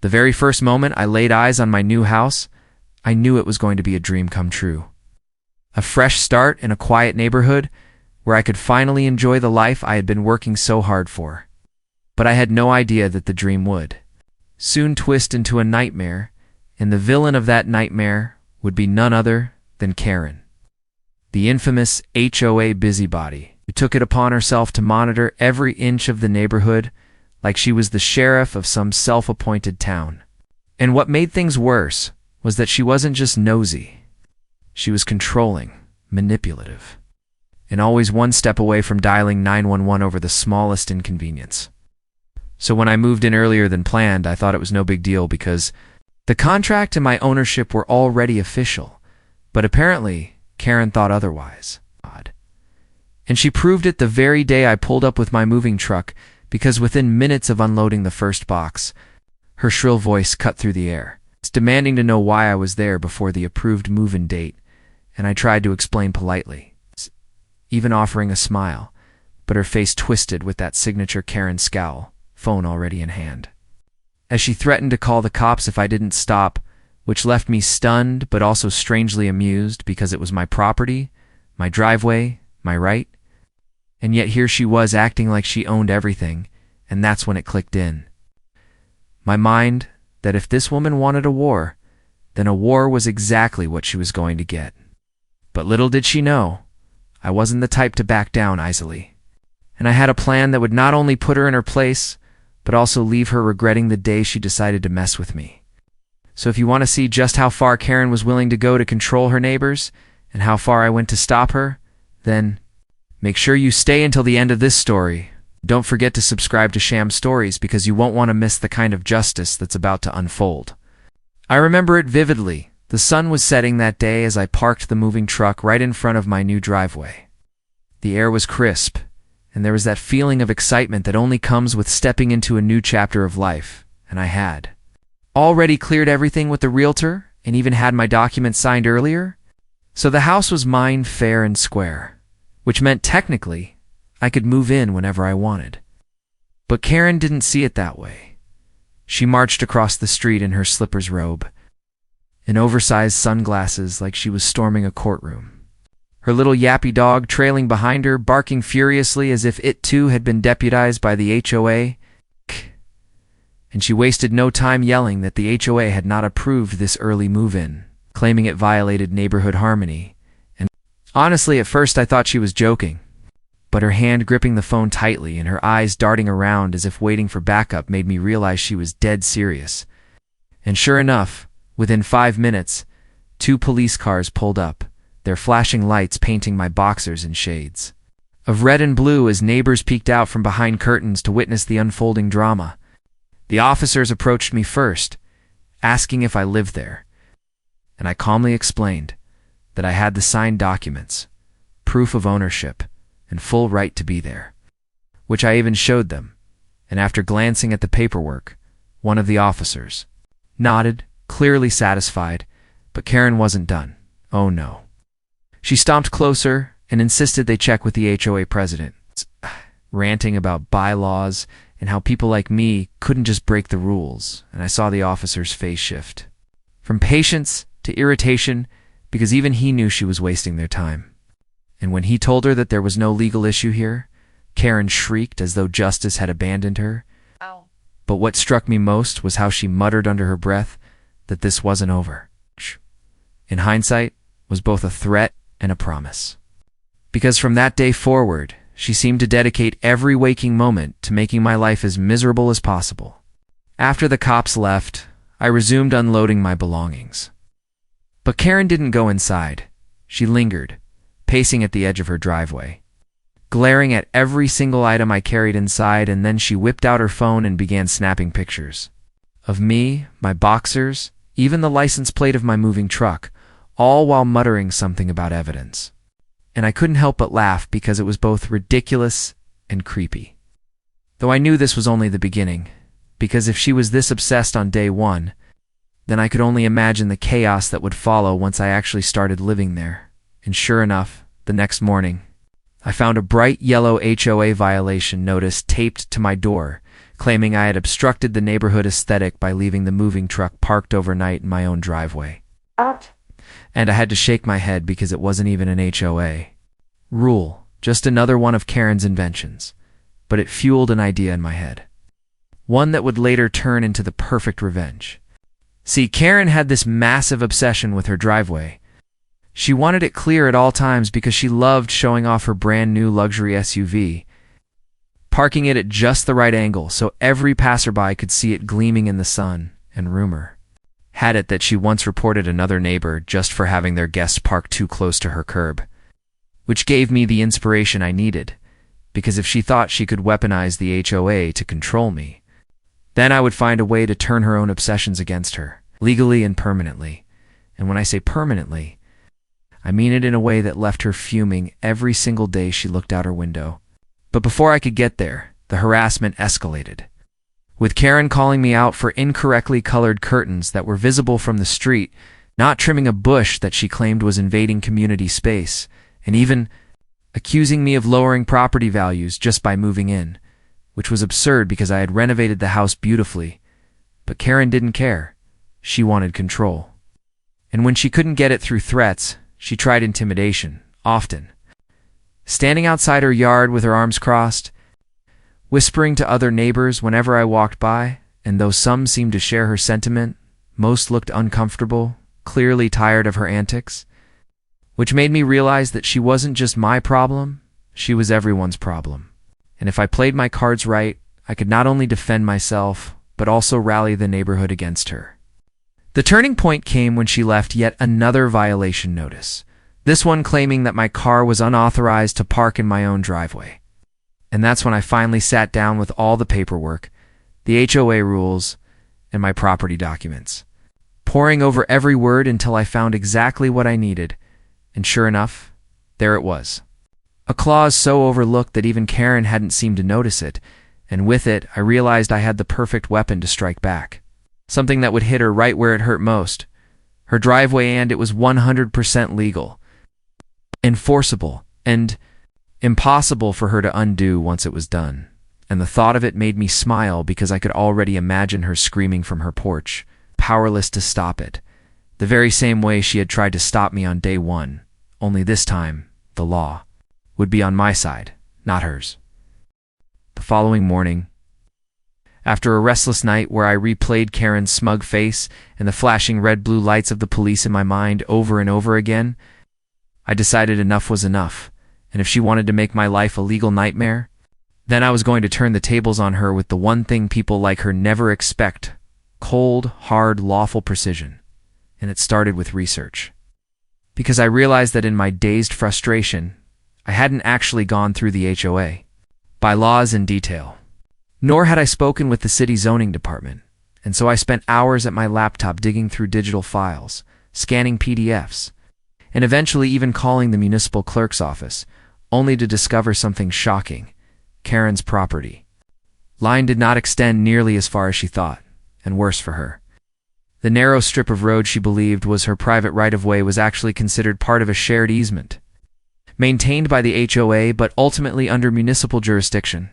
The very first moment I laid eyes on my new house, I knew it was going to be a dream come true. A fresh start in a quiet neighborhood where I could finally enjoy the life I had been working so hard for. But I had no idea that the dream would soon twist into a nightmare, and the villain of that nightmare would be none other than Karen, the infamous HOA busybody who took it upon herself to monitor every inch of the neighborhood like she was the sheriff of some self-appointed town. And what made things worse was that she wasn't just nosy. She was controlling, manipulative, and always one step away from dialing 911 over the smallest inconvenience. So when I moved in earlier than planned, I thought it was no big deal because the contract and my ownership were already official. But apparently, Karen thought otherwise. And she proved it the very day I pulled up with my moving truck, because within minutes of unloading the first box, her shrill voice cut through the air, demanding to know why I was there before the approved move-in date, and I tried to explain politely, even offering a smile, but her face twisted with that signature Karen scowl, phone already in hand. As she threatened to call the cops if I didn't stop, which left me stunned but also strangely amused because it was my property, my driveway, my right. And yet here she was acting like she owned everything, and that's when it clicked in. My mind that if this woman wanted a war, then a war was exactly what she was going to get. But little did she know, I wasn't the type to back down easily. And I had a plan that would not only put her in her place, but also leave her regretting the day she decided to mess with me. So if you want to see just how far Karen was willing to go to control her neighbors, and how far I went to stop her, then make sure you stay until the end of this story. Don't forget to subscribe to Sham Stories because you won't want to miss the kind of justice that's about to unfold. I remember it vividly. The sun was setting that day as I parked the moving truck right in front of my new driveway. The air was crisp, and there was that feeling of excitement that only comes with stepping into a new chapter of life, and I had already cleared everything with the realtor and even had my documents signed earlier. So the house was mine fair and square, which meant technically I could move in whenever I wanted. But Karen didn't see it that way. She marched across the street in her slippers robe and oversized sunglasses like she was storming a courtroom. Her little yappy dog trailing behind her, barking furiously as if it too had been deputized by the HOA. And she wasted no time yelling that the HOA had not approved this early move-in, claiming it violated neighborhood harmony. And honestly, at first I thought she was joking. But her hand gripping the phone tightly and her eyes darting around as if waiting for backup made me realize she was dead serious. And sure enough, within 5 minutes, 2 police cars pulled up, their flashing lights painting my boxers in shades of red and blue as neighbors peeked out from behind curtains to witness the unfolding drama. The officers approached me first, asking if I lived there, and I calmly explained that I had the signed documents, proof of ownership, and full right to be there, which I even showed them, and after glancing at the paperwork, one of the officers nodded, clearly satisfied, but Karen wasn't done. Oh no. She stomped closer and insisted they check with the HOA president, ranting about bylaws and how people like me couldn't just break the rules, and I saw the officer's face shift from patience to irritation because even he knew she was wasting their time. And when he told her that there was no legal issue here, Karen shrieked as though justice had abandoned her. Ow. But what struck me most was how she muttered under her breath that this wasn't over. In hindsight, was both a threat and a promise. Because from that day forward, she seemed to dedicate every waking moment to making my life as miserable as possible. After the cops left, I resumed unloading my belongings. But Karen didn't go inside. She lingered, pacing at the edge of her driveway, glaring at every single item I carried inside, and then she whipped out her phone and began snapping pictures of me, my boxers, even the license plate of my moving truck, all while muttering something about evidence. And I couldn't help but laugh because it was both ridiculous and creepy. Though I knew this was only the beginning, because if she was this obsessed on day one, then I could only imagine the chaos that would follow once I actually started living there. And sure enough, the next morning, I found a bright yellow HOA violation notice taped to my door, claiming I had obstructed the neighborhood aesthetic by leaving the moving truck parked overnight in my own driveway. And I had to shake my head because it wasn't even an HOA rule, just another one of Karen's inventions. But it fueled an idea in my head, one that would later turn into the perfect revenge. See, Karen had this massive obsession with her driveway. She wanted it clear at all times because she loved showing off her brand new luxury SUV, parking it at just the right angle so every passerby could see it gleaming in the sun. And rumor had it that she once reported another neighbor just for having their guests parked too close to her curb, which gave me the inspiration I needed, because if she thought she could weaponize the HOA to control me, then I would find a way to turn her own obsessions against her, legally and permanently. And when I say permanently, I mean it in a way that left her fuming every single day she looked out her window. But before I could get there, the harassment escalated, with Karen calling me out for incorrectly colored curtains that were visible from the street, not trimming a bush that she claimed was invading community space, and even accusing me of lowering property values just by moving in, which was absurd because I had renovated the house beautifully. But Karen didn't care. She wanted control. And when she couldn't get it through threats, she tried intimidation, often standing outside her yard with her arms crossed, whispering to other neighbors whenever I walked by, and though some seemed to share her sentiment, most looked uncomfortable, clearly tired of her antics, which made me realize that she wasn't just my problem, she was everyone's problem. And if I played my cards right, I could not only defend myself, but also rally the neighborhood against her. The turning point came when she left yet another violation notice, this one claiming that my car was unauthorized to park in my own driveway. And that's when I finally sat down with all the paperwork, the HOA rules, and my property documents, poring over every word until I found exactly what I needed. And sure enough, there it was. A clause so overlooked that even Karen hadn't seemed to notice it, and with it, I realized I had the perfect weapon to strike back. Something that would hit her right where it hurt most. Her driveway, and it was 100% legal, enforceable, and impossible for her to undo once it was done. And the thought of it made me smile because I could already imagine her screaming from her porch, powerless to stop it, the very same way she had tried to stop me on day one, only this time, the law would be on my side, not hers. The following morning, after a restless night where I replayed Karen's smug face and the flashing red-blue lights of the police in my mind over and over again, I decided enough was enough, and if she wanted to make my life a legal nightmare, then I was going to turn the tables on her with the one thing people like her never expect: cold, hard, lawful precision. And it started with research. Because I realized that in my dazed frustration, I hadn't actually gone through the HOA bylaws in detail, nor had I spoken with the city zoning department, and so I spent hours at my laptop digging through digital files, scanning PDFs, and eventually even calling the municipal clerk's office, only to discover something shocking: Karen's property line did not extend nearly as far as she thought, and worse for her. The narrow strip of road she believed was her private right-of-way was actually considered part of a shared easement, maintained by the HOA but ultimately under municipal jurisdiction,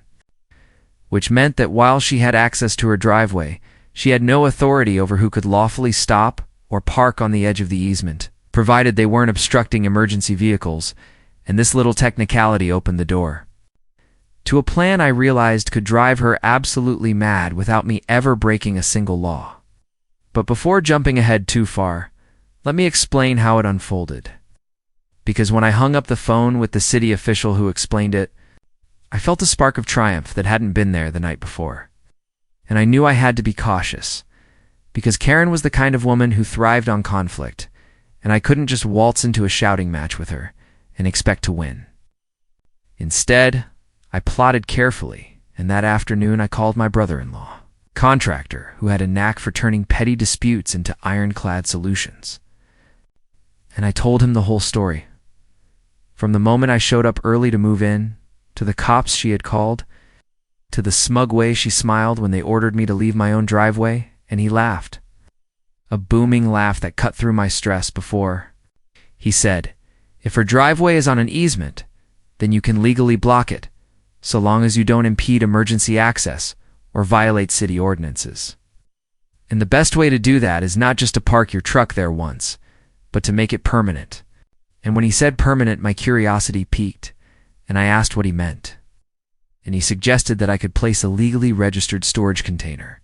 which meant that while she had access to her driveway, she had no authority over who could lawfully stop or park on the edge of the easement, provided they weren't obstructing emergency vehicles, and this little technicality opened the door to a plan I realized could drive her absolutely mad without me ever breaking a single law. But before jumping ahead too far, let me explain how it unfolded. Because when I hung up the phone with the city official who explained it, I felt a spark of triumph that hadn't been there the night before. And I knew I had to be cautious, because Karen was the kind of woman who thrived on conflict, and I couldn't just waltz into a shouting match with her and expect to win. Instead, I plotted carefully, and that afternoon I called my brother-in-law, contractor who had a knack for turning petty disputes into ironclad solutions. And I told him the whole story. From the moment I showed up early to move in, to the cops she had called, to the smug way she smiled when they ordered me to leave my own driveway, and he laughed. A booming laugh that cut through my stress before. He said, "If her driveway is on an easement, then you can legally block it, so long as you don't impede emergency access or violate city ordinances. And the best way to do that is not just to park your truck there once, but to make it permanent. And when he said permanent, my curiosity piqued, and I asked what he meant. And he suggested that I could place a legally registered storage container,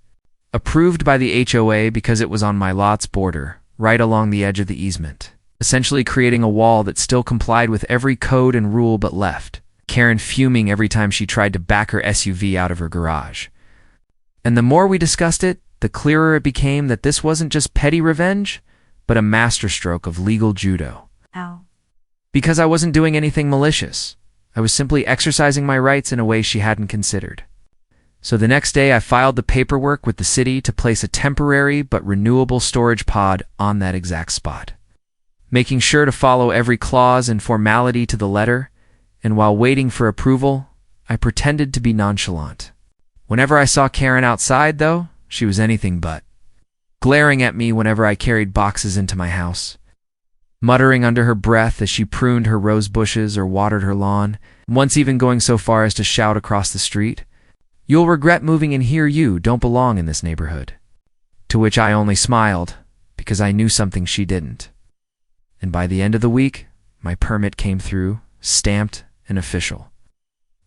approved by the HOA because it was on my lot's border, right along the edge of the easement, essentially creating a wall that still complied with every code and rule but left Karen fuming every time she tried to back her SUV out of her garage. And the more we discussed it, the clearer it became that this wasn't just petty revenge, but a masterstroke of legal judo. Ow. Because I wasn't doing anything malicious. I was simply exercising my rights in a way she hadn't considered. So the next day I filed the paperwork with the city to place a temporary but renewable storage pod on that exact spot, making sure to follow every clause and formality to the letter, and while waiting for approval, I pretended to be nonchalant. Whenever I saw Karen outside, though, she was anything but, glaring at me whenever I carried boxes into my house, muttering under her breath as she pruned her rose bushes or watered her lawn, once even going so far as to shout across the street, "You'll regret moving in here, you don't belong in this neighborhood." To which I only smiled, because I knew something she didn't. And by the end of the week, my permit came through, stamped and official,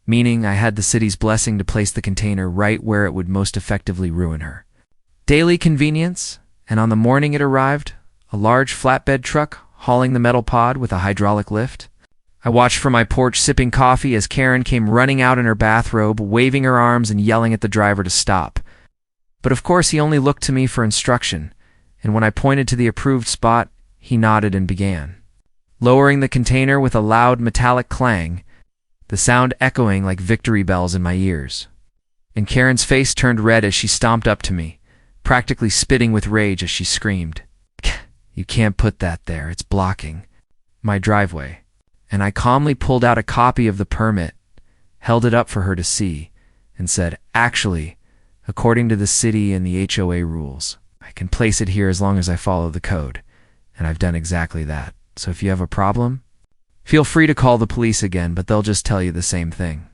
meaning I had the city's blessing to place the container right where it would most effectively ruin her. Daily convenience, and on the morning it arrived, a large flatbed truck hauling the metal pod with a hydraulic lift. I watched from my porch sipping coffee as Karen came running out in her bathrobe, waving her arms and yelling at the driver to stop. But of course he only looked to me for instruction, and when I pointed to the approved spot, he nodded and began, lowering the container with a loud metallic clang, the sound echoing like victory bells in my ears. And Karen's face turned red as she stomped up to me, practically spitting with rage as she screamed, "You can't put that there, it's blocking my driveway." And I calmly pulled out a copy of the permit, held it up for her to see, and said, "Actually, according to the city and the HOA rules, I can place it here as long as I follow the code, and I've done exactly that. So if you have a problem, feel free to call the police again, but they'll just tell you the same thing."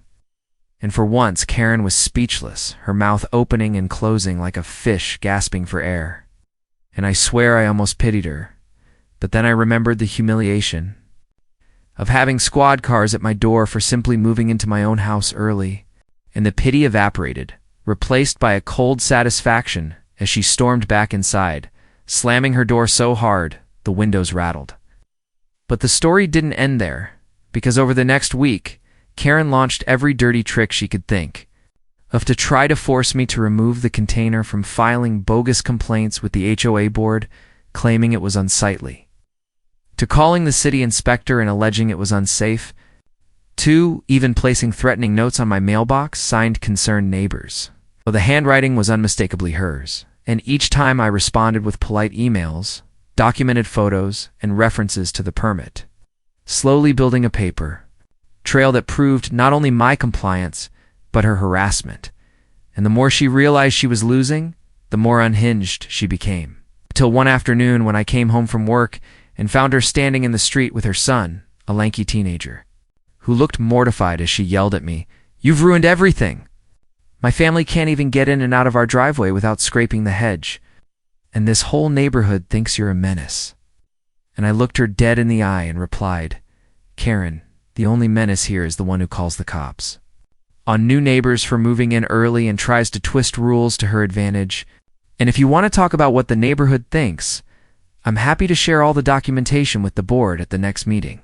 And for once, Karen was speechless, her mouth opening and closing like a fish gasping for air. And I swear I almost pitied her, but then I remembered the humiliation of having squad cars at my door for simply moving into my own house early, and the pity evaporated, replaced by a cold satisfaction as she stormed back inside, slamming her door so hard the windows rattled. But the story didn't end there, because over the next week, Karen launched every dirty trick she could think of to try to force me to remove the container, from filing bogus complaints with the HOA board, claiming it was unsightly, to calling the city inspector and alleging it was unsafe, to even placing threatening notes on my mailbox signed "Concerned Neighbors." Well, the handwriting was unmistakably hers, and each time I responded with polite emails, documented photos, and references to the permit, slowly building a paper trail that proved not only my compliance, but her harassment. And the more she realized she was losing, the more unhinged she became. Till one afternoon when I came home from work and found her standing in the street with her son, a lanky teenager, who looked mortified as she yelled at me, "You've ruined everything! My family can't even get in and out of our driveway without scraping the hedge. And this whole neighborhood thinks you're a menace." And I looked her dead in the eye and replied, "Karen, the only menace here is the one who calls the cops on new neighbors for moving in early and tries to twist rules to her advantage. And if you want to talk about what the neighborhood thinks, I'm happy to share all the documentation with the board at the next meeting."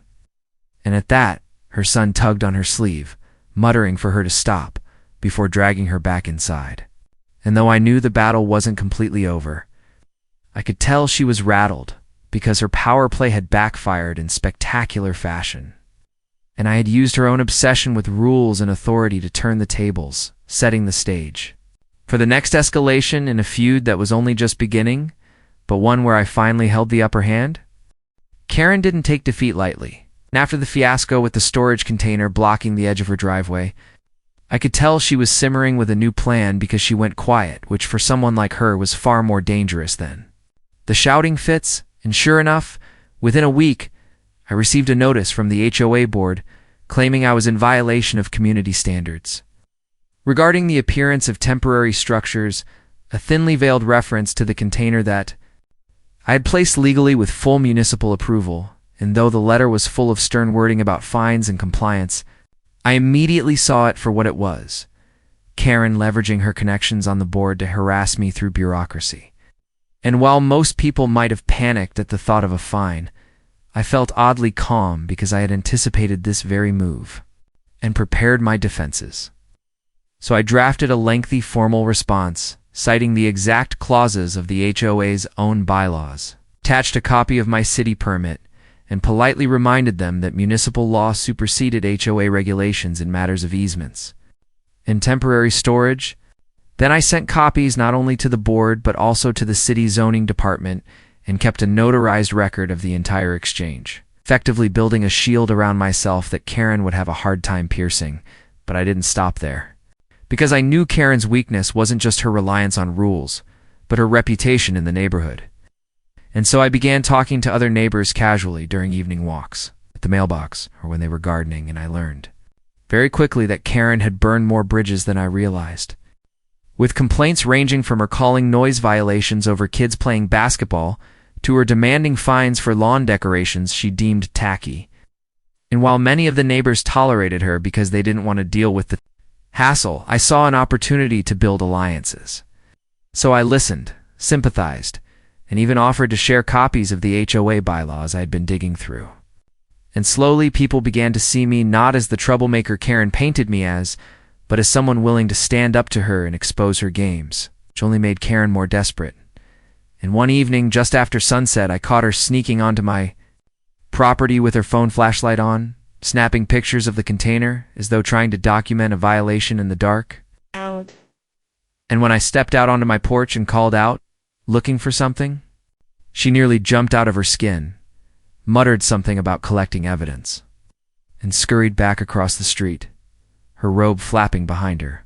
And at that, her son tugged on her sleeve, muttering for her to stop, before dragging her back inside. And though I knew the battle wasn't completely over, I could tell she was rattled, because her power play had backfired in spectacular fashion. And I had used her own obsession with rules and authority to turn the tables, setting the stage for the next escalation in a feud that was only just beginning, but one where I finally held the upper hand. Karen didn't take defeat lightly, and after the fiasco with the storage container blocking the edge of her driveway, I could tell she was simmering with a new plan, because she went quiet, which for someone like her was far more dangerous than the shouting fits. And sure enough, within a week, I received a notice from the HOA board claiming I was in violation of community standards. Regarding the appearance of temporary structures, a thinly veiled reference to the container that I had placed legally with full municipal approval, and though the letter was full of stern wording about fines and compliance, I immediately saw it for what it was: Karen leveraging her connections on the board to harass me through bureaucracy. And while most people might have panicked at the thought of a fine, I felt oddly calm because I had anticipated this very move and prepared my defenses. So I drafted a lengthy formal response, citing the exact clauses of the HOA's own bylaws, attached a copy of my city permit, and politely reminded them that municipal law superseded HOA regulations in matters of easements and temporary storage. Then I sent copies not only to the board but also to the city zoning department and kept a notarized record of the entire exchange, effectively building a shield around myself that Karen would have a hard time piercing. But I didn't stop there, because I knew Karen's weakness wasn't just her reliance on rules, but her reputation in the neighborhood. And so I began talking to other neighbors casually during evening walks, at the mailbox, or when they were gardening, and I learned very quickly that Karen had burned more bridges than I realized, with complaints ranging from her calling noise violations over kids playing basketball to her demanding fines for lawn decorations she deemed tacky. And while many of the neighbors tolerated her because they didn't want to deal with the hassle, I saw an opportunity to build alliances. So I listened, sympathized, and even offered to share copies of the HOA bylaws I had been digging through. And slowly people began to see me not as the troublemaker Karen painted me as, but as someone willing to stand up to her and expose her games, which only made Karen more desperate. And one evening, just after sunset, I caught her sneaking onto my property with her phone flashlight on, snapping pictures of the container as though trying to document a violation in the dark. Out. And when I stepped out onto my porch and called out, looking for something, she nearly jumped out of her skin, muttered something about collecting evidence, and scurried back across the street, her robe flapping behind her.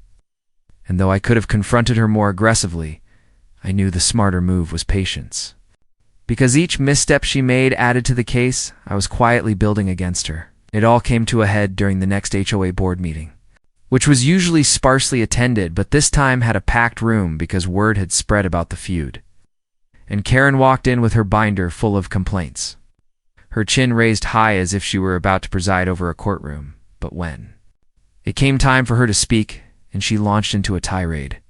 And though I could have confronted her more aggressively, I knew the smarter move was patience. Because each misstep she made added to the case I was quietly building against her. It all came to a head during the next HOA board meeting, which was usually sparsely attended, but this time had a packed room because word had spread about the feud. And Karen walked in with her binder full of complaints, her chin raised high as if she were about to preside over a courtroom. But when it came time for her to speak, and she launched into a tirade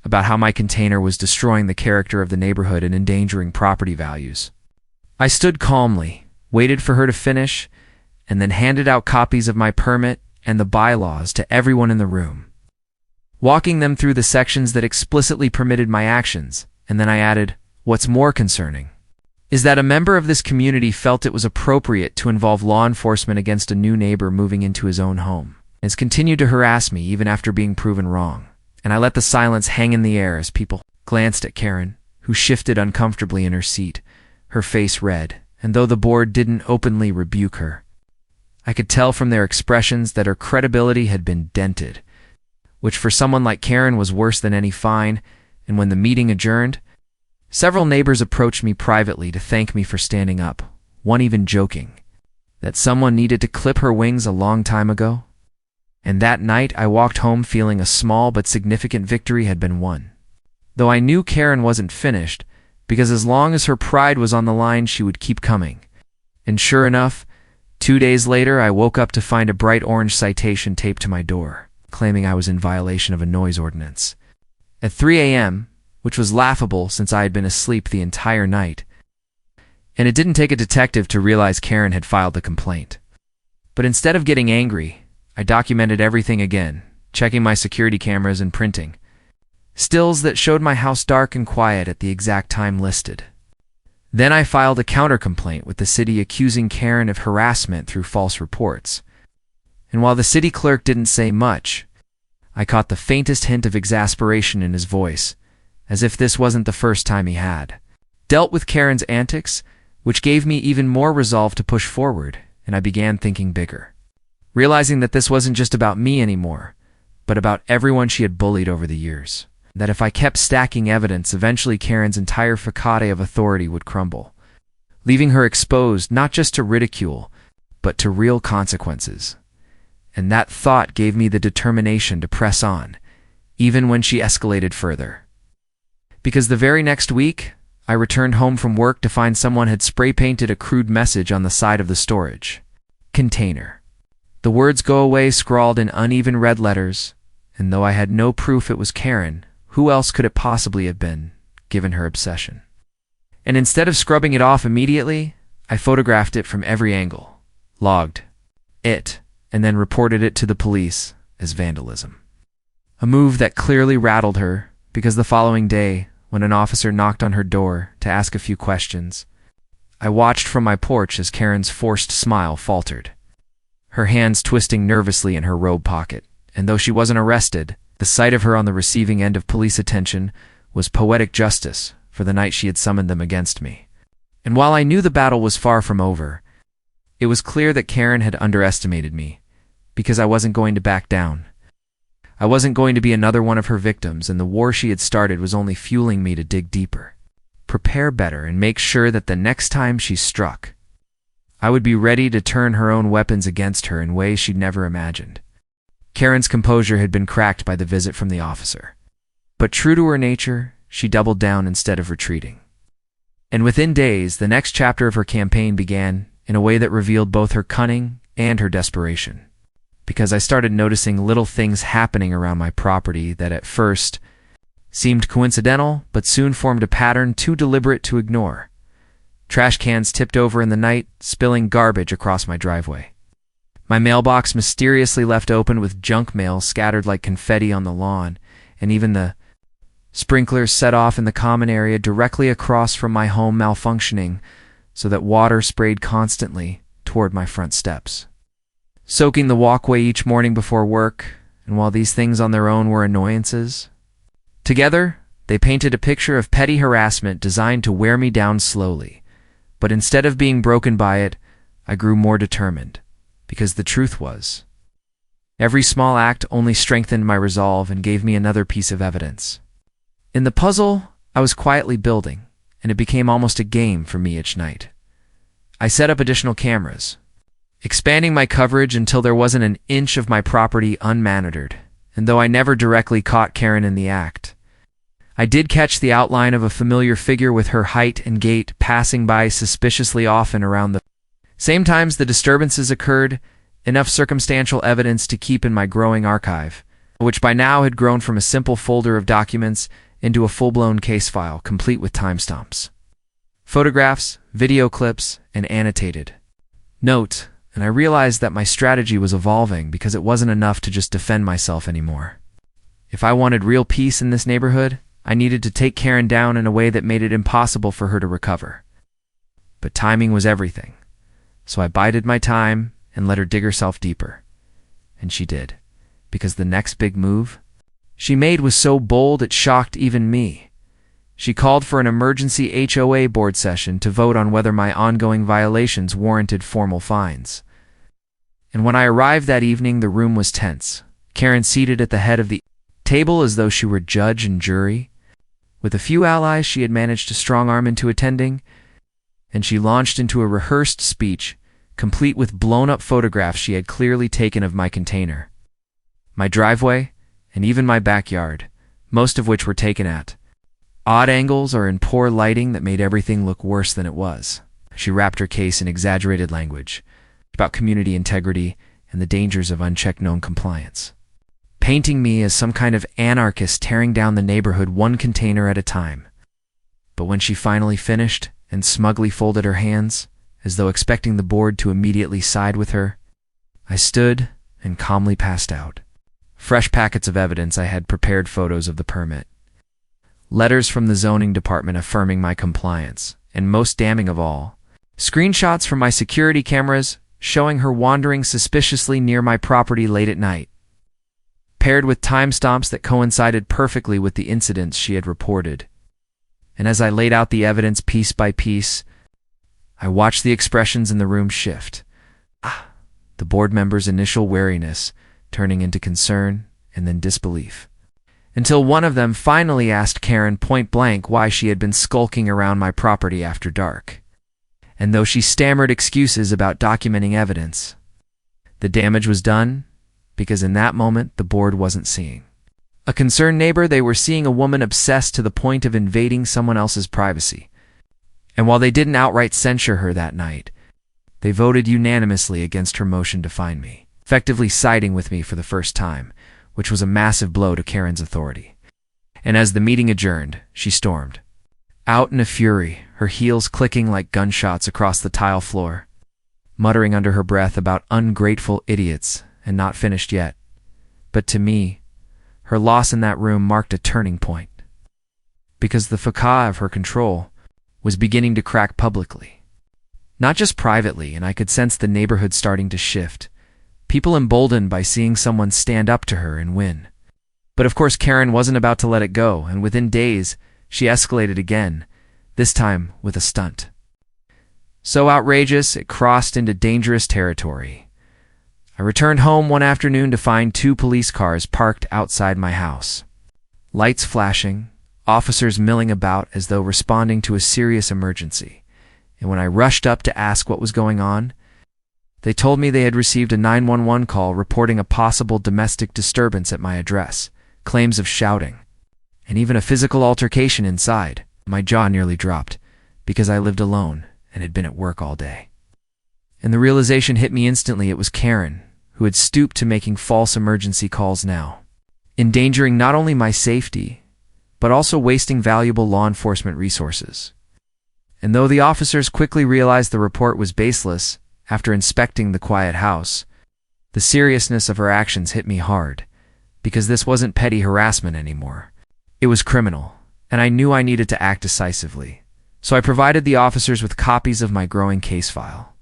about how my container was destroying the character of the neighborhood and endangering property values, I stood calmly, waited for her to finish, and then handed out copies of my permit and the bylaws to everyone in the room, walking them through the sections that explicitly permitted my actions. And then I added, "What's more concerning is that a member of this community felt it was appropriate to involve law enforcement against a new neighbor moving into his own home, and has continued to harass me even after being proven wrong." And I let the silence hang in the air as people glanced at Karen, who shifted uncomfortably in her seat, her face red, and though the board didn't openly rebuke her, I could tell from their expressions that her credibility had been dented, which for someone like Karen was worse than any fine. And when the meeting adjourned, several neighbors approached me privately to thank me for standing up, one even joking that someone needed to clip her wings a long time ago. And that night I walked home feeling a small but significant victory had been won. Though I knew Karen wasn't finished, because as long as her pride was on the line, she would keep coming. And sure enough, 2 days later I woke up to find a bright orange citation taped to my door, claiming I was in violation of a noise ordinance. At 3 a.m., which was laughable since I had been asleep the entire night. And it didn't take a detective to realize Karen had filed the complaint. But instead of getting angry, I documented everything again, checking my security cameras and printing stills that showed my house dark and quiet at the exact time listed. Then I filed a counter-complaint with the city accusing Karen of harassment through false reports. And while the city clerk didn't say much, I caught the faintest hint of exasperation in his voice, as if this wasn't the first time he had dealt with Karen's antics, which gave me even more resolve to push forward, and I began thinking bigger, realizing that this wasn't just about me anymore, but about everyone she had bullied over the years. That if I kept stacking evidence, eventually Karen's entire facade of authority would crumble, leaving her exposed not just to ridicule, but to real consequences. and that thought gave me the determination to press on, even when she escalated further. Because the very next week, I returned home from work to find someone had spray-painted a crude message on the side of the storage container. The words "Go away" scrawled in uneven red letters, and though I had no proof it was Karen, who else could it possibly have been, given her obsession? And instead of scrubbing it off immediately, I photographed it from every angle, logged it, and then reported it to the police as vandalism. A move that clearly rattled her, because the following day, when an officer knocked on her door to ask a few questions, I watched from my porch as Karen's forced smile faltered, her hands twisting nervously in her robe pocket, and though she wasn't arrested, the sight of her on the receiving end of police attention was poetic justice for the night she had summoned them against me. And while I knew the battle was far from over, it was clear that Karen had underestimated me, because I wasn't going to back down. I wasn't going to be another one of her victims, and the war she had started was only fueling me to dig deeper, prepare better, and make sure that the next time she struck, I would be ready to turn her own weapons against her in ways she'd never imagined. Karen's composure had been cracked by the visit from the officer, but true to her nature, she doubled down instead of retreating. And within days, the next chapter of her campaign began in a way that revealed both her cunning and her desperation, because I started noticing little things happening around my property that at first seemed coincidental, but soon formed a pattern too deliberate to ignore. Trash cans tipped over in the night, spilling garbage across my driveway. My mailbox mysteriously left open with junk mail scattered like confetti on the lawn, and even the sprinklers set off in the common area directly across from my home malfunctioning so that water sprayed constantly toward my front steps, soaking the walkway each morning before work. And while these things on their own were annoyances, together they painted a picture of petty harassment designed to wear me down slowly. But instead of being broken by it, I grew more determined, because the truth was, every small act only strengthened my resolve and gave me another piece of evidence in the puzzle I was quietly building, and it became almost a game for me each night. I set up additional cameras, expanding my coverage until there wasn't an inch of my property unmonitored, and though I never directly caught Karen in the act, I did catch the outline of a familiar figure with her height and gait passing by suspiciously often around the same times the disturbances occurred, enough circumstantial evidence to keep in my growing archive, which by now had grown from a simple folder of documents into a full-blown case file, complete with timestamps, photographs, video clips, and annotated note. And I realized that my strategy was evolving because it wasn't enough to just defend myself anymore. If I wanted real peace in this neighborhood, I needed to take Karen down in a way that made it impossible for her to recover. But timing was everything, so I bided my time and let her dig herself deeper. And she did, because the next big move she made was so bold it shocked even me. She called for an emergency HOA board session to vote on whether my ongoing violations warranted formal fines. And when I arrived that evening, the room was tense. Karen seated at the head of the table as though she were judge and jury. With a few allies she had managed to strong-arm into attending, and she launched into a rehearsed speech, complete with blown-up photographs she had clearly taken of my container, my driveway, and even my backyard, most of which were taken at odd angles or in poor lighting that made everything look worse than it was. She wrapped her case in exaggerated language about community integrity and the dangers of unchecked non-compliance, painting me as some kind of anarchist tearing down the neighborhood one container at a time. But when she finally finished and smugly folded her hands, as though expecting the board to immediately side with her, I stood and calmly passed out. Fresh packets of evidence. I had prepared photos of the permit, letters from the zoning department affirming my compliance, and most damning of all, screenshots from my security cameras showing her wandering suspiciously near my property late at night, paired with timestamps that coincided perfectly with the incidents she had reported. And as I laid out the evidence piece by piece, I watched the expressions in the room shift. The board members' initial wariness turning into concern and then disbelief, until one of them finally asked Karen point-blank why she had been skulking around my property after dark. And though she stammered excuses about documenting evidence, the damage was done, because in that moment, the board wasn't seeing a concerned neighbor. They were seeing a woman obsessed to the point of invading someone else's privacy. And while they didn't outright censure her that night, they voted unanimously against her motion to fine me, effectively siding with me for the first time, which was a massive blow to Karen's authority. And as the meeting adjourned, she stormed out in a fury, her heels clicking like gunshots across the tile floor, muttering under her breath about ungrateful idiots and not finished yet. But to me, her loss in that room marked a turning point, because the facade of her control was beginning to crack publicly, not just privately, and I could sense the neighborhood starting to shift, people emboldened by seeing someone stand up to her and win. But of course Karen wasn't about to let it go, and within days, she escalated again, this time with a stunt so outrageous it crossed into dangerous territory. I returned home one afternoon to find 2 police cars parked outside my house, lights flashing, officers milling about as though responding to a serious emergency. And when I rushed up to ask what was going on, they told me they had received a 911 call reporting a possible domestic disturbance at my address, claims of shouting, and even a physical altercation inside. My jaw nearly dropped, because I lived alone and had been at work all day. And the realization hit me instantly. It was Karen, who had stooped to making false emergency calls now, endangering not only my safety, but also wasting valuable law enforcement resources. And though the officers quickly realized the report was baseless after inspecting the quiet house, the seriousness of her actions hit me hard, because this wasn't petty harassment anymore. It was criminal, and I knew I needed to act decisively. So I provided the officers with copies of my growing case file,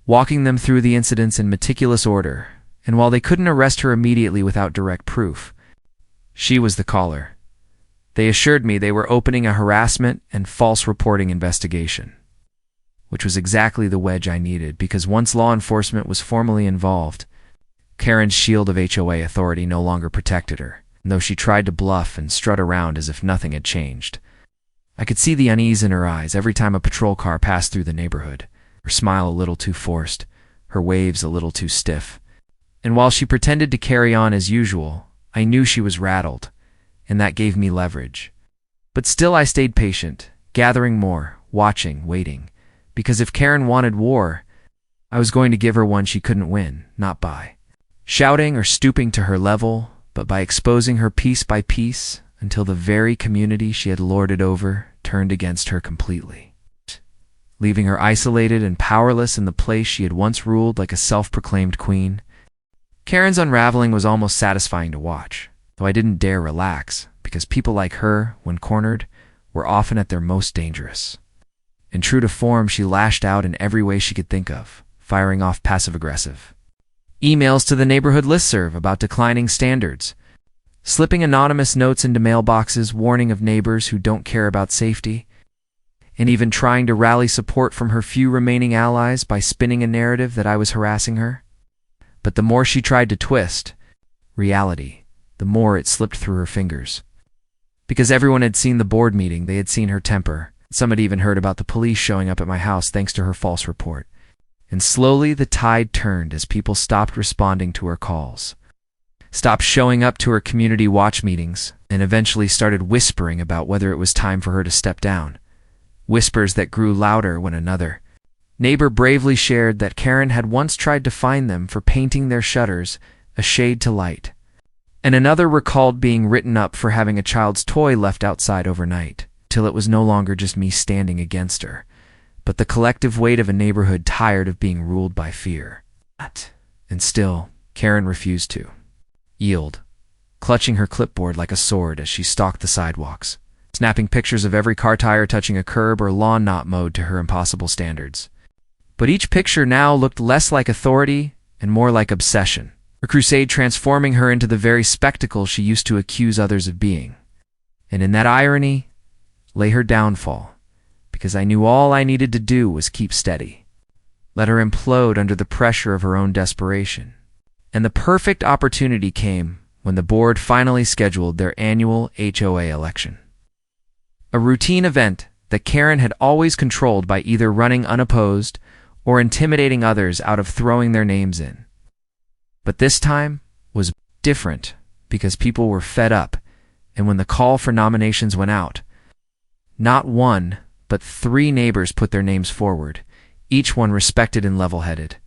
walking them through the incidents in meticulous order, and while they couldn't arrest her immediately without direct proof, she was the caller. They assured me they were opening a harassment and false reporting investigation, which was exactly the wedge I needed, because once law enforcement was formally involved, Karen's shield of HOA authority no longer protected her, though she tried to bluff and strut around as if nothing had changed. I could see the unease in her eyes every time a patrol car passed through the neighborhood, her smile a little too forced, her waves a little too stiff. And while she pretended to carry on as usual, I knew she was rattled, and that gave me leverage. But still I stayed patient, gathering more, watching, waiting, because if Karen wanted war, I was going to give her one she couldn't win, not by shouting or stooping to her level, but by exposing her piece by piece until the very community she had lorded over turned against her completely, leaving her isolated and powerless in the place she had once ruled like a self-proclaimed queen. Karen's unraveling was almost satisfying to watch, though I didn't dare relax, because people like her, when cornered, were often at their most dangerous. And true to form, she lashed out in every way she could think of, firing off passive-aggressive emails to the neighborhood listserv about declining standards, slipping anonymous notes into mailboxes warning of neighbors who don't care about safety, and even trying to rally support from her few remaining allies by spinning a narrative that I was harassing her. But the more she tried to twist reality, the more it slipped through her fingers. Because everyone had seen the board meeting, they had seen her temper. Some had even heard about the police showing up at my house thanks to her false report. And slowly the tide turned as people stopped responding to her calls, stopped showing up to her community watch meetings, and eventually started whispering about whether it was time for her to step down. Whispers that grew louder when another neighbor bravely shared that Karen had once tried to fine them for painting their shutters a shade to light, and another recalled being written up for having a child's toy left outside overnight, till it was no longer just me standing against her, but the collective weight of a neighborhood tired of being ruled by fear. And still, Karen refused to yield, clutching her clipboard like a sword as she stalked the sidewalks, snapping pictures of every car tire touching a curb or lawn not mowed to her impossible standards. But each picture now looked less like authority and more like obsession, a crusade transforming her into the very spectacle she used to accuse others of being. And in that irony lay her downfall, because I knew all I needed to do was keep steady, let her implode under the pressure of her own desperation. And the perfect opportunity came when the board finally scheduled their annual HOA election. A routine event that Karen had always controlled by either running unopposed or intimidating others out of throwing their names in. But this time, was different because people were fed up, and when the call for nominations went out, not one, but 3 neighbors put their names forward, each one respected and level-headed,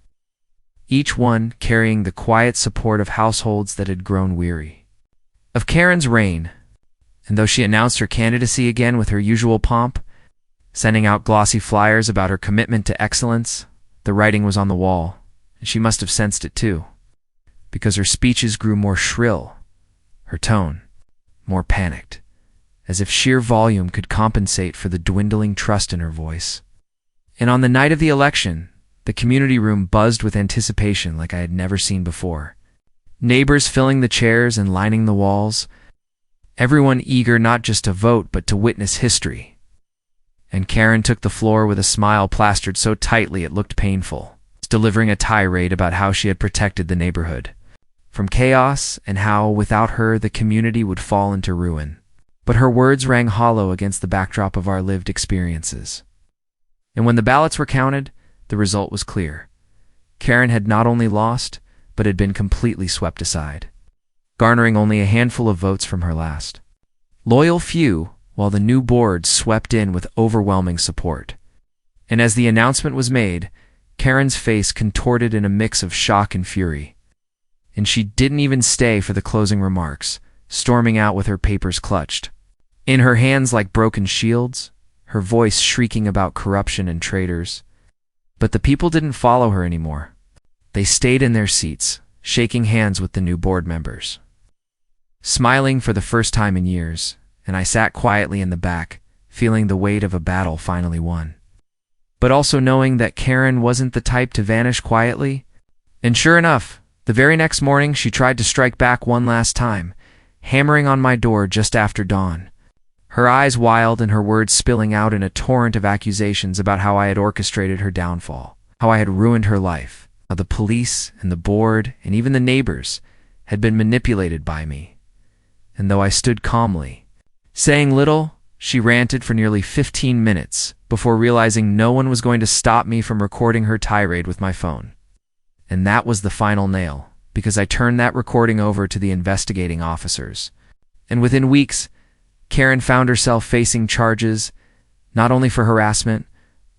each one carrying the quiet support of households that had grown weary of Karen's reign. And though she announced her candidacy again with her usual pomp, sending out glossy flyers about her commitment to excellence, the writing was on the wall, and she must have sensed it too, because her speeches grew more shrill, her tone more panicked, as if sheer volume could compensate for the dwindling trust in her voice. And on the night of the election, the community room buzzed with anticipation like I had never seen before. Neighbors filling the chairs and lining the walls, everyone eager not just to vote but to witness history. And Karen took the floor with a smile plastered so tightly it looked painful, delivering a tirade about how she had protected the neighborhood from chaos and how, without her, the community would fall into ruin. But her words rang hollow against the backdrop of our lived experiences. And when the ballots were counted, the result was clear. Karen had not only lost, but had been completely swept aside, garnering only a handful of votes from her last loyal few, while the new board swept in with overwhelming support. And as the announcement was made, Karen's face contorted in a mix of shock and fury. And she didn't even stay for the closing remarks, storming out with her papers clutched in her hands like broken shields, her voice shrieking about corruption and traitors. But the people didn't follow her anymore. They stayed in their seats, shaking hands with the new board members, smiling for the first time in years, and I sat quietly in the back, feeling the weight of a battle finally won, but also knowing that Karen wasn't the type to vanish quietly. And sure enough, the very next morning she tried to strike back one last time, hammering on my door just after dawn, her eyes wild and her words spilling out in a torrent of accusations about how I had orchestrated her downfall, how I had ruined her life, how the police and the board and even the neighbors had been manipulated by me. And though I stood calmly, saying little, she ranted for nearly 15 minutes before realizing no one was going to stop me from recording her tirade with my phone. And that was the final nail, because I turned that recording over to the investigating officers. And within weeks, Karen found herself facing charges not only for harassment,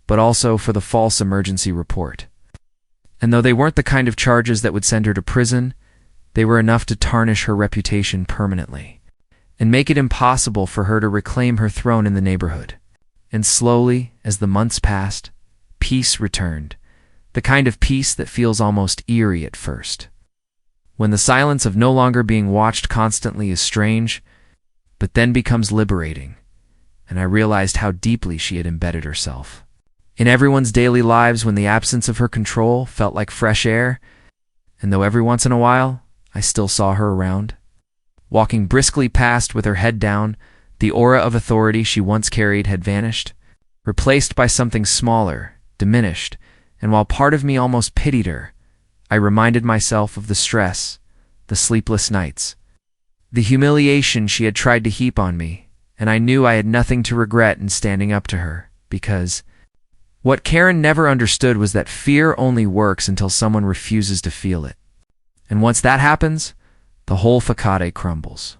but also for the false emergency report. And though they weren't the kind of charges that would send her to prison, they were enough to tarnish her reputation permanently and make it impossible for her to reclaim her throne in the neighborhood. And slowly, as the months passed, peace returned, the kind of peace that feels almost eerie at first, when the silence of no longer being watched constantly is strange, but then becomes liberating. And I realized how deeply she had embedded herself in everyone's daily lives, when the absence of her control felt like fresh air. And though every once in a while I still saw her around, walking briskly past with her head down, the aura of authority she once carried had vanished, replaced by something smaller, diminished. And while part of me almost pitied her, I reminded myself of the stress, the sleepless nights, the humiliation she had tried to heap on me, and I knew I had nothing to regret in standing up to her, because what Karen never understood was that fear only works until someone refuses to feel it. And once that happens, the whole facade crumbles.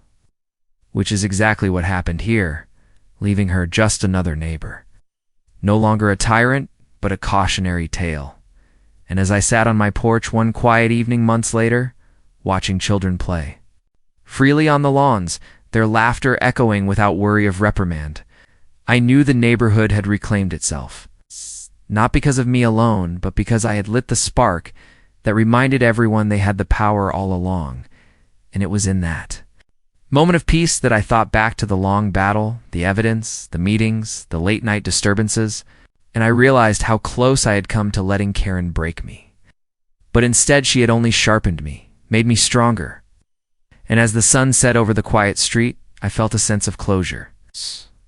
Which is exactly what happened here, leaving her just another neighbor. No longer a tyrant, but a cautionary tale. And as I sat on my porch one quiet evening months later, watching children play freely on the lawns, their laughter echoing without worry of reprimand, I knew the neighborhood had reclaimed itself. Not because of me alone, but because I had lit the spark that reminded everyone they had the power all along. And it was in that moment of peace that I thought back to the long battle, the evidence, the meetings, the late-night disturbances, and I realized how close I had come to letting Karen break me. But instead she had only sharpened me, made me stronger. And as the sun set over the quiet street, I felt a sense of closure,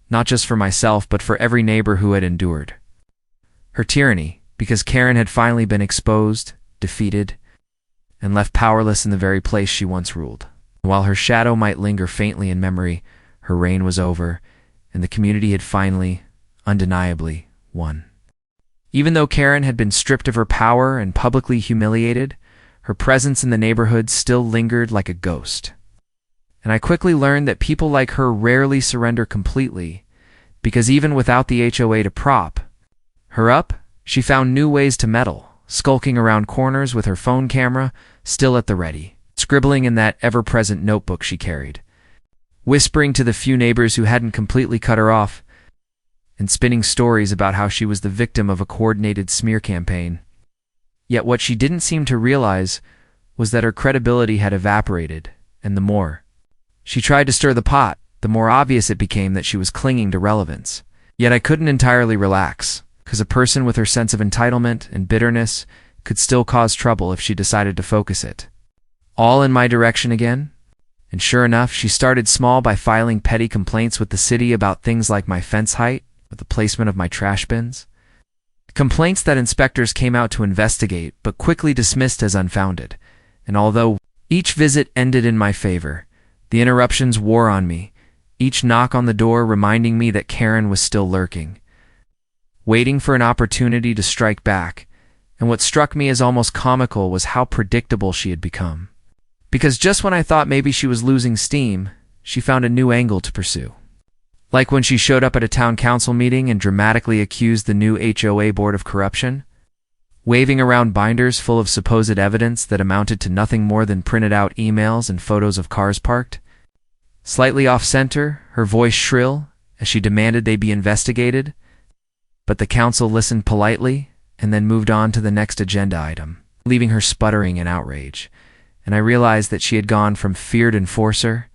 not just for myself, but for every neighbor who had endured her tyranny, because Karen had finally been exposed, defeated, and left powerless in the very place she once ruled. While her shadow might linger faintly in memory, her reign was over, and the community had finally, undeniably, won. Even though Karen had been stripped of her power and publicly humiliated, her presence in the neighborhood still lingered like a ghost. And I quickly learned that people like her rarely surrender completely, because even without the HOA to prop her up, she found new ways to meddle, skulking around corners with her phone camera still at the ready, scribbling in that ever-present notebook she carried, whispering to the few neighbors who hadn't completely cut her off, and spinning stories about how she was the victim of a coordinated smear campaign. Yet what she didn't seem to realize was that her credibility had evaporated, and the more she tried to stir the pot, the more obvious it became that she was clinging to relevance. Yet I couldn't entirely relax, because a person with her sense of entitlement and bitterness could still cause trouble if she decided to focus it all in my direction again. And sure enough, she started small by filing petty complaints with the city about things like my fence height or the placement of my trash bins. Complaints that inspectors came out to investigate but quickly dismissed as unfounded. And although each visit ended in my favor, the interruptions wore on me, each knock on the door reminding me that Karen was still lurking, waiting for an opportunity to strike back. And what struck me as almost comical was how predictable she had become. Because just when I thought maybe she was losing steam, she found a new angle to pursue. Like when she showed up at a town council meeting and dramatically accused the new HOA board of corruption, waving around binders full of supposed evidence that amounted to nothing more than printed out emails and photos of cars parked. Slightly off-center, her voice shrill, as she demanded they be investigated, but the council listened politely and then moved on to the next agenda item, leaving her sputtering in outrage. And I realized that she had gone from feared enforcer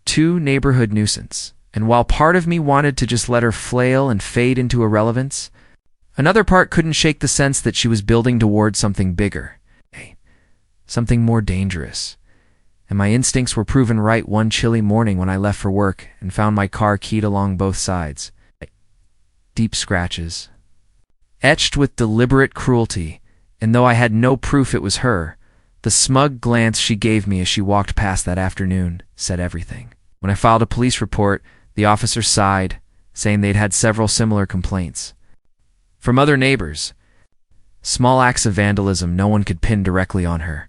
to neighborhood nuisance. And while part of me wanted to just let her flail and fade into irrelevance, another part couldn't shake the sense that she was building towards something bigger, something more dangerous. And my instincts were proven right one chilly morning when I left for work and found my car keyed along both sides. Deep scratches, etched with deliberate cruelty, and though I had no proof it was her, the smug glance she gave me as she walked past that afternoon said everything. When I filed a police report, the officer sighed, saying they'd had several similar complaints from other neighbors. Small acts of vandalism no one could pin directly on her,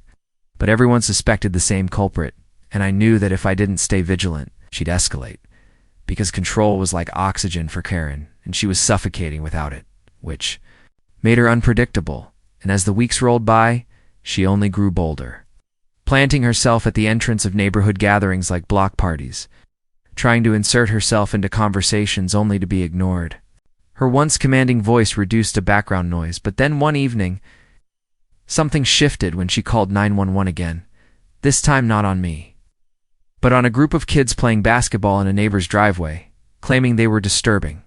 but everyone suspected the same culprit, and I knew that if I didn't stay vigilant, she'd escalate, because control was like oxygen for Karen, and she was suffocating without it, which made her unpredictable. And as the weeks rolled by, she only grew bolder, planting herself at the entrance of neighborhood gatherings like block parties, trying to insert herself into conversations only to be ignored. Her once commanding voice reduced to background noise, but then one evening, something shifted when she called 911 again, this time not on me, but on a group of kids playing basketball in a neighbor's driveway, claiming they were disturbing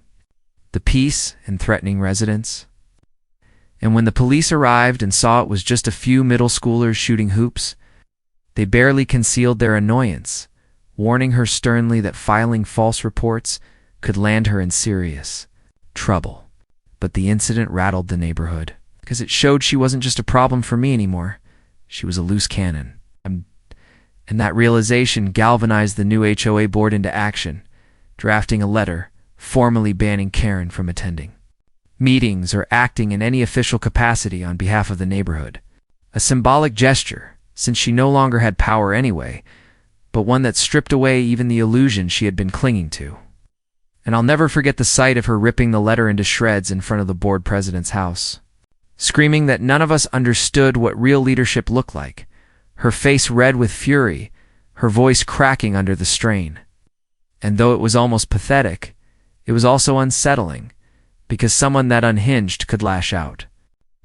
the peace and threatening residents. And when the police arrived and saw it was just a few middle schoolers shooting hoops, they barely concealed their annoyance, warning her sternly that filing false reports could land her in serious trouble. But the incident rattled the neighborhood, because it showed she wasn't just a problem for me anymore. She was a loose cannon. And that realization galvanized the new HOA board into action, drafting a letter formally banning Karen from attending meetings or acting in any official capacity on behalf of the neighborhood. A symbolic gesture, since she no longer had power anyway, but one that stripped away even the illusion she had been clinging to. And I'll never forget the sight of her ripping the letter into shreds in front of the board president's house, screaming that none of us understood what real leadership looked like, her face red with fury, her voice cracking under the strain. And though it was almost pathetic, it was also unsettling, because someone that unhinged could lash out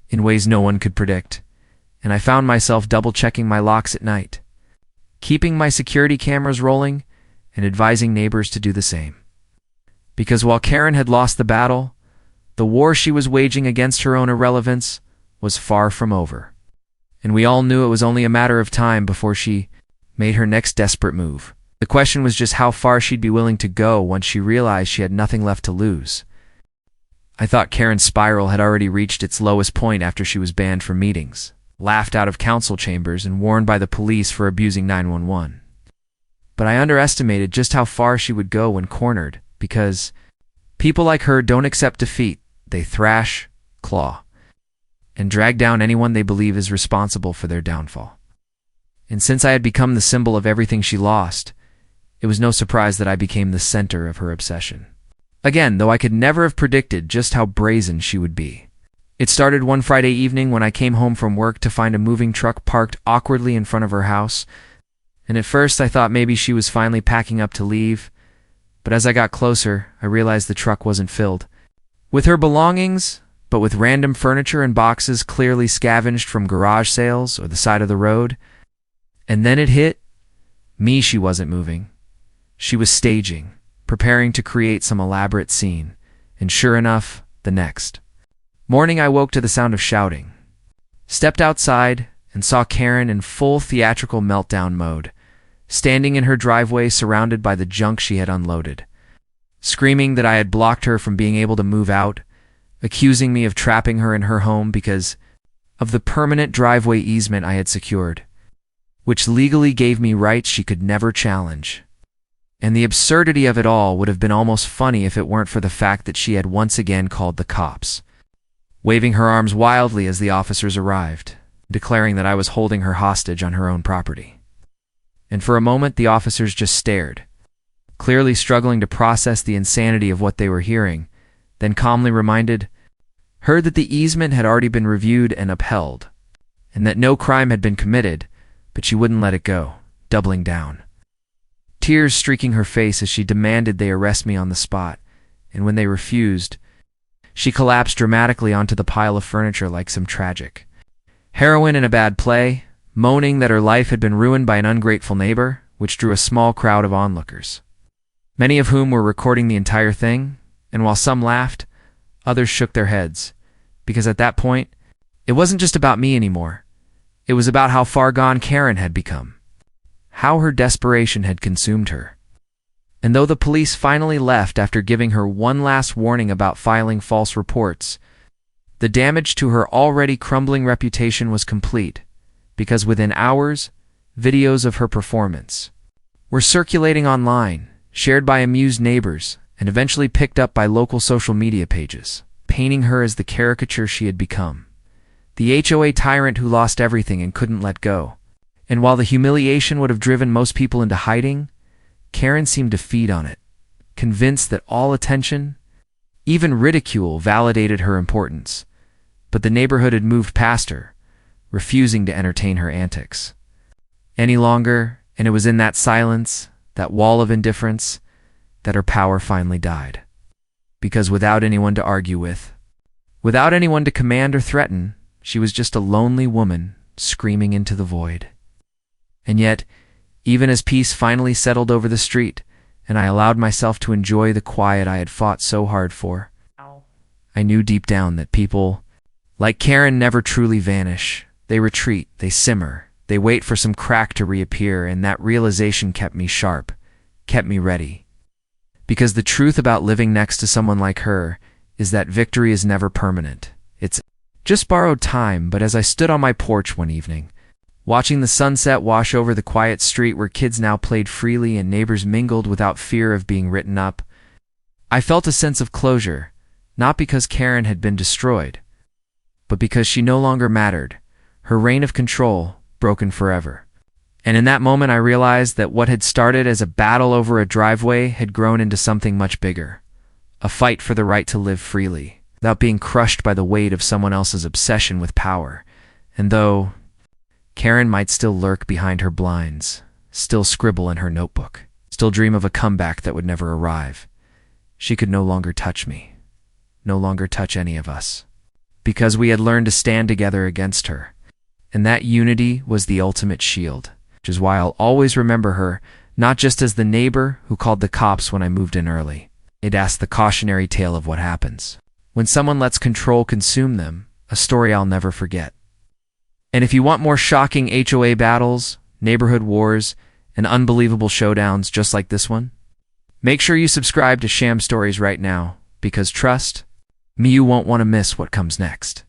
in ways no one could predict. And I found myself double-checking my locks at night, keeping my security cameras rolling, and advising neighbors to do the same. Because while Karen had lost the battle, the war she was waging against her own irrelevance was far from over. And we all knew it was only a matter of time before she made her next desperate move. The question was just how far she'd be willing to go once she realized she had nothing left to lose. I thought Karen's spiral had already reached its lowest point after she was banned from meetings, laughed out of council chambers, and warned by the police for abusing 911. But I underestimated just how far she would go when cornered, because people like her don't accept defeat, they thrash, claw, and drag down anyone they believe is responsible for their downfall. And since I had become the symbol of everything she lost, it was no surprise that I became the center of her obsession. Again, though I could never have predicted just how brazen she would be. It started one Friday evening when I came home from work to find a moving truck parked awkwardly in front of her house, and at first I thought maybe she was finally packing up to leave, but as I got closer, I realized the truck wasn't filled with her belongings, but with random furniture and boxes clearly scavenged from garage sales or the side of the road. And then it hit me. She wasn't moving. She was staging, preparing to create some elaborate scene, and sure enough, the next morning I woke to the sound of shouting, stepped outside, and saw Karen in full theatrical meltdown mode, standing in her driveway surrounded by the junk she had unloaded, screaming that I had blocked her from being able to move out, accusing me of trapping her in her home because of the permanent driveway easement I had secured, which legally gave me rights she could never challenge. And the absurdity of it all would have been almost funny if it weren't for the fact that she had once again called the cops, waving her arms wildly as the officers arrived, declaring that I was holding her hostage on her own property. And for a moment the officers just stared, clearly struggling to process the insanity of what they were hearing, then calmly heard that the easement had already been reviewed and upheld, and that no crime had been committed, but she wouldn't let it go, doubling down, tears streaking her face as she demanded they arrest me on the spot, and when they refused, she collapsed dramatically onto the pile of furniture like some tragic heroine in a bad play, moaning that her life had been ruined by an ungrateful neighbor, which drew a small crowd of onlookers, many of whom were recording the entire thing, and while some laughed, others shook their heads, because at that point, it wasn't just about me anymore. It was about how far gone Karen had become, how her desperation had consumed her. And though the police finally left after giving her one last warning about filing false reports, the damage to her already crumbling reputation was complete, because within hours, videos of her performance were circulating online, shared by amused neighbors, and eventually picked up by local social media pages, painting her as the caricature she had become, the HOA tyrant who lost everything and couldn't let go. And while the humiliation would have driven most people into hiding, Karen seemed to feed on it, convinced that all attention, even ridicule, validated her importance. But the neighborhood had moved past her, refusing to entertain her antics any longer, and it was in that silence, that wall of indifference, that her power finally died. Because without anyone to argue with, without anyone to command or threaten, she was just a lonely woman screaming into the void. And yet, even as peace finally settled over the street, and I allowed myself to enjoy the quiet I had fought so hard for, I knew deep down that people like Karen never truly vanish. They retreat, they simmer, they wait for some crack to reappear, and that realization kept me sharp, kept me ready. Because the truth about living next to someone like her is that victory is never permanent. It's just borrowed time. But as I stood on my porch one evening, watching the sunset wash over the quiet street where kids now played freely and neighbors mingled without fear of being written up, I felt a sense of closure, not because Karen had been destroyed, but because she no longer mattered, her reign of control broken forever. And in that moment I realized that what had started as a battle over a driveway had grown into something much bigger, a fight for the right to live freely, without being crushed by the weight of someone else's obsession with power. And though Karen might still lurk behind her blinds, still scribble in her notebook, still dream of a comeback that would never arrive, she could no longer touch me, no longer touch any of us, because we had learned to stand together against her. And that unity was the ultimate shield, which is why I'll always remember her, not just as the neighbor who called the cops when I moved in early. It asked the cautionary tale of what happens when someone lets control consume them, a story I'll never forget. And if you want more shocking HOA battles, neighborhood wars, and unbelievable showdowns just like this one, make sure you subscribe to Sham Stories right now, because trust me, you won't want to miss what comes next.